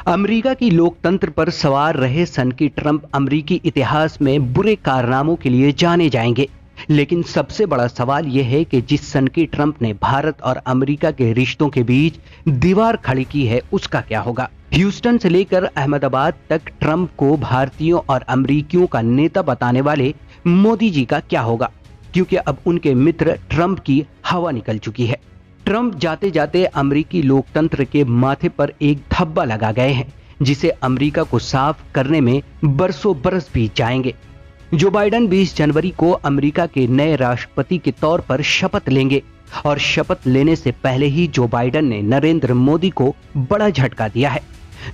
America की लोकतंत्र पर सवार रहे सन की ट्रंप अमेरिकी इतिहास में बुरे कारनामों के लिए जाने जाएंगे। लेकिन सबसे बड़ा सवाल यह है कि जिस सन की ट्रंप ने भारत और अमेरिका के रिश्तों के बीच दीवार खड़ी की है, उसका क्या होगा। ह्यूस्टन से लेकर अहमदाबाद तक ट्रंप को भारतीयों और अमेरिकियों का नेता बताने वाले मोदी जी का क्या होगा, क्योंकि अब उनके मित्र ट्रंप की हवा निकल चुकी है। ट्रंप जाते जाते अमेरिकी लोकतंत्र के माथे पर एक धब्बा लगा गए हैं, जिसे अमेरिका को साफ करने में बरसों बरस बीत जाएंगे। जो बाइडेन 20 जनवरी को अमेरिका के नए राष्ट्रपति के तौर पर शपथ लेंगे और शपथ लेने से पहले ही जो बाइडेन ने नरेंद्र मोदी को बड़ा झटका दिया है।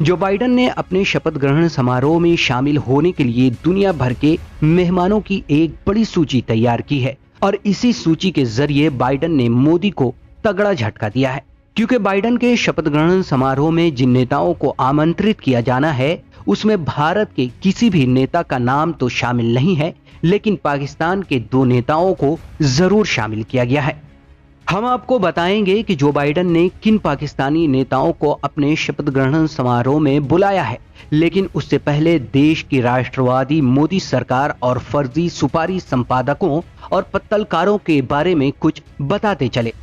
जो बाइडेन ने अपने शपथ ग्रहण समारोह में शामिल होने के लिए दुनिया भर के मेहमानों की एक बड़ी सूची तैयार की है और इसी सूची के जरिए बाइडेन ने मोदी को तगड़ा झटका दिया है, क्योंकि बाइडेन के शपथ ग्रहण समारोह में जिन नेताओं को आमंत्रित किया जाना है उसमें भारत के किसी भी नेता का नाम तो शामिल नहीं है, लेकिन पाकिस्तान के 2 नेताओं को जरूर शामिल किया गया है। हम आपको बताएंगे कि जो बाइडेन ने किन पाकिस्तानी नेताओं को अपने शपथ ग्रहण समारोह में बुलाया है, लेकिन उससे पहले देश की राष्ट्रवादी मोदी सरकार और फर्जी सुपारी संपादकों और पत्तलकारों के बारे में कुछ बताते चले।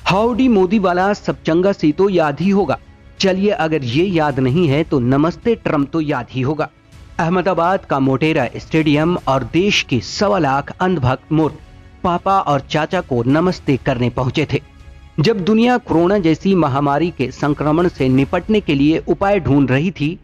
हाउडी मोदी वाला सब चंगा सी तो याद ही होगा। चलिए, अगर ये याद नहीं है तो नमस्ते ट्रंप तो याद ही होगा। अहमदाबाद का मोटेरा स्टेडियम और देश के 1.25 लाख अंधभक्त मूर्ख पापा और चाचा को नमस्ते करने पहुंचे थे। जब दुनिया कोरोना जैसी महामारी के संक्रमण से निपटने के लिए उपाय ढूंढ रही थी,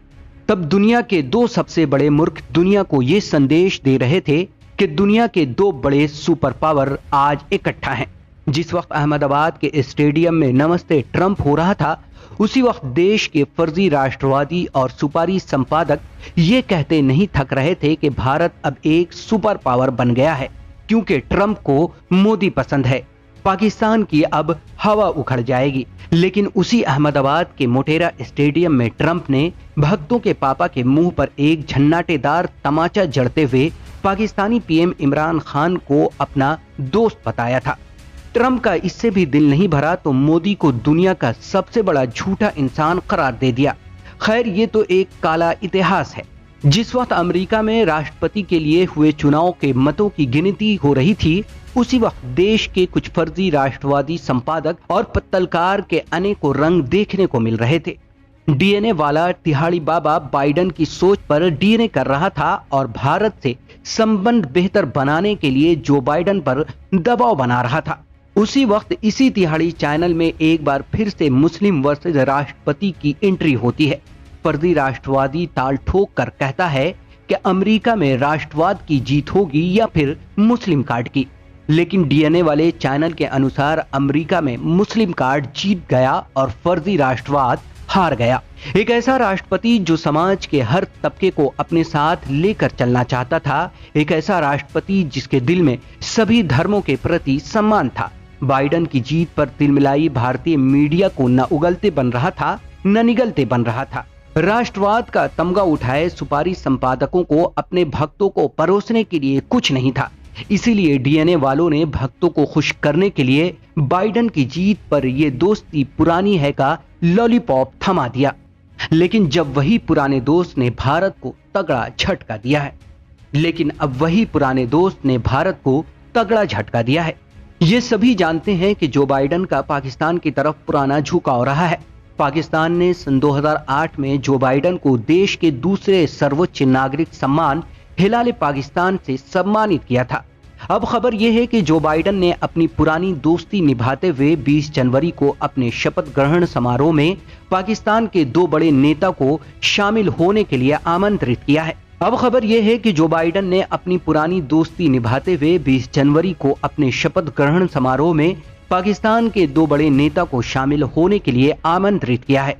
तब दुनिया के 2 सबसे बड़े मूर्ख दुनिया को ये संदेश दे रहे थे कि दुनिया के 2 बड़े सुपर पावर आज इकट्ठा हैं। जिस वक्त अहमदाबाद के स्टेडियम में नमस्ते ट्रंप हो रहा था, उसी वक्त देश के फर्जी राष्ट्रवादी और सुपारी संपादक ये कहते नहीं थक रहे थे कि भारत अब एक सुपर पावर बन गया है, क्योंकि ट्रंप को मोदी पसंद है, पाकिस्तान की अब हवा उखड़ जाएगी। लेकिन उसी अहमदाबाद के मोटेरा स्टेडियम में ट्रंप ने भक्तों के पापा के मुंह पर एक झन्नाटेदार तमाचा जड़ते हुए पाकिस्तानी पीएम इमरान खान को अपना दोस्त बताया था। ट्रंप का इससे भी दिल नहीं भरा तो मोदी को दुनिया का सबसे बड़ा झूठा इंसान करार दे दिया। खैर, ये तो एक काला इतिहास है। जिस वक्त अमेरिका में राष्ट्रपति के लिए हुए चुनाव के मतों की गिनती हो रही थी, उसी वक्त देश के कुछ फर्जी राष्ट्रवादी संपादक और पत्तलकार के अनेकों रंग देखने को मिल रहे थे। डीएनए वाला तिहाड़ी बाबा बाइडेन की सोच पर डीएनए कर रहा था और भारत से संबंध बेहतर बनाने के लिए जो बाइडेन पर दबाव बना रहा था। उसी वक्त इसी तिहाड़ी चैनल में एक बार फिर से मुस्लिम वर्सेस राष्ट्रपति की एंट्री होती है। फर्जी राष्ट्रवादी ताल ठोक कर कहता है कि अमेरिका में राष्ट्रवाद की जीत होगी या फिर मुस्लिम कार्ड की, लेकिन डीएनए वाले चैनल के अनुसार अमेरिका में मुस्लिम कार्ड जीत गया और फर्जी राष्ट्रवाद हार गया। एक ऐसा राष्ट्रपति जो समाज के हर तबके को अपने साथ लेकर चलना चाहता था, एक ऐसा राष्ट्रपति जिसके दिल में सभी धर्मों के प्रति सम्मान था। बाइडेन की जीत पर तिलमिलाई भारतीय मीडिया को न उगलते बन रहा था न निगलते बन रहा था। राष्ट्रवाद का तमगा उठाए सुपारी संपादकों को अपने भक्तों को परोसने के लिए कुछ नहीं था। इसीलिए डीएनए वालों ने भक्तों को खुश करने के लिए बाइडेन की जीत पर यह दोस्ती पुरानी है का लॉलीपॉप थमा दिया। लेकिन जब वही पुराने दोस्त ने भारत को तगड़ा झटका दिया है ये सभी जानते हैं कि जो बाइडेन का पाकिस्तान की तरफ पुराना झुकाव रहा है। पाकिस्तान ने सन 2008 में जो बाइडेन को देश के दूसरे सर्वोच्च नागरिक सम्मान हिलाल पाकिस्तान से सम्मानित किया था। अब खबर यह है कि जो बाइडेन ने अपनी पुरानी दोस्ती निभाते हुए 20 जनवरी को अपने शपथ ग्रहण समारोह में पाकिस्तान के 2 बड़े नेता को शामिल होने के लिए आमंत्रित किया है। अब खबर यह है कि जो बाइडेन ने अपनी पुरानी दोस्ती निभाते हुए 20 जनवरी को अपने शपथ ग्रहण समारोह में पाकिस्तान के 2 बड़े नेता को शामिल होने के लिए आमंत्रित किया है,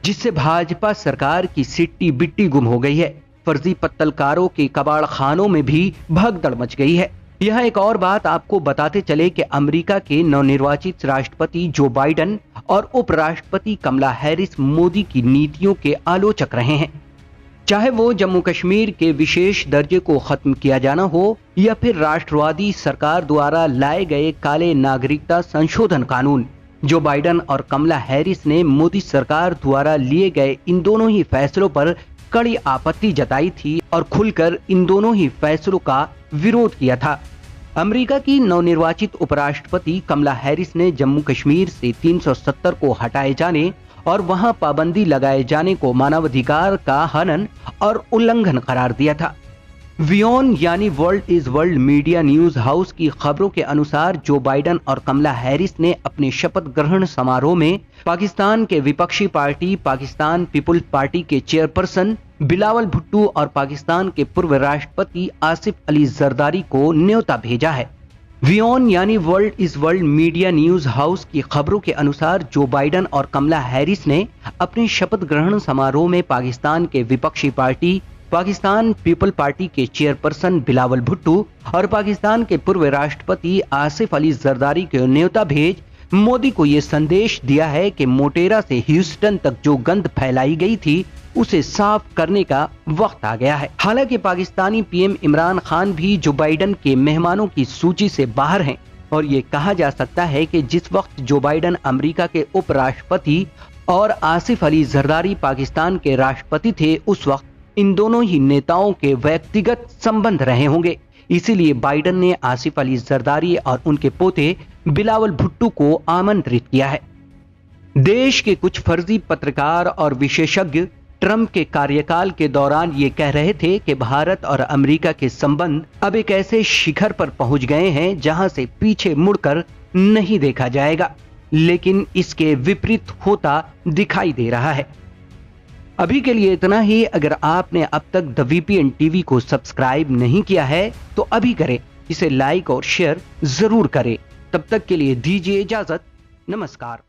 जिससे भाजपा सरकार की सिट्टी बिट्टी गुम हो गई है। फर्जी पत्तलकारों के कबाड़ खानों में भी भगदड़ मच गई है। यह एक और बात आपको बताते चले कि अमेरिका के नवनिर्वाचित राष्ट्रपति जो बाइडेन और उपराष्ट्रपति कमला हैरिस मोदी की नीतियों के आलोचक रहे हैं। चाहे वो जम्मू कश्मीर के विशेष दर्जे को खत्म किया जाना हो या फिर राष्ट्रवादी सरकार द्वारा लाए गए काले नागरिकता संशोधन कानून, जो बाइडेन और कमला हैरिस ने मोदी सरकार द्वारा लिए गए इन दोनों ही फैसलों पर कड़ी आपत्ति जताई थी और खुलकर इन दोनों ही फैसलों का विरोध किया था। अमेरिका की नवनिर्वाचित उपराष्ट्रपति कमला हैरिस ने जम्मू कश्मीर से 370 को हटाए जाने और वहां पाबंदी लगाए जाने को मानवाधिकार का हनन और उल्लंघन करार दिया था। वियोन यानी world is world media news house की खबरों के अनुसार जो बाइडेन और कमला हैरिस ने अपने शपथ ग्रहण समारोह में पाकिस्तान के विपक्षी पार्टी पाकिस्तान पीपुल्स पार्टी के चेयरपर्सन बिलावल भुट्टो और पाकिस्तान के पूर्व राष्ट्रपति आसिफ अली जरदारी को न्योता भेजा है। वियोन यानी world is world media news house की खबरों के अनुसार जो बाइडेन और कमला हैरिस ने अपने शपथ ग्रहण समारोह में पाकिस्तान के विपक्षी पार्टी पाकिस्तान पीपल पार्टी के चेयरपर्सन बिलावल भुट्टो और पाकिस्तान के पूर्व राष्ट्रपति आसिफ अली जरदारी को न्योता भेज मोदी को यह संदेश दिया है कि मोटेरा से ह्यूस्टन तक जो गंद फैलाई गई थी उसे साफ करने का वक्त आ गया है। हालांकि पाकिस्तानी पीएम इमरान खान भी जो बाइडेन के मेहमानों की सूची से बाहर हैं और ये कहा जा सकता है कि जिस वक्त जो बाइडेन अमेरिका के उपराष्ट्रपति और आसिफ अली जरदारी पाकिस्तान के राष्ट्रपति थे उस वक्त इन दोनों ही नेताओं के व्यक्तिगत संबंध रहे होंगे। इसीलिए बाइडेन ने आसिफ अली जरदारी और उनके पोते बिलावल भुट्टो को आमंत्रित किया है। देश के कुछ फर्जी पत्रकार और विशेषज्ञ ट्रंप के कार्यकाल के दौरान ये कह रहे थे कि भारत और अमेरिका के संबंध अब एक ऐसे शिखर पर पहुंच गए हैं जहां से पीछे मुड़कर नहीं देखा जाएगा, लेकिन इसके विपरीत होता दिखाई दे रहा है। अभी के लिए इतना ही। अगर आपने अब तक द वीपीएन टीवी को सब्सक्राइब नहीं किया है तो अभी करें, इसे लाइक और शेयर जरूर करें। तब तक के लिए दीजिए इजाजत। नमस्कार।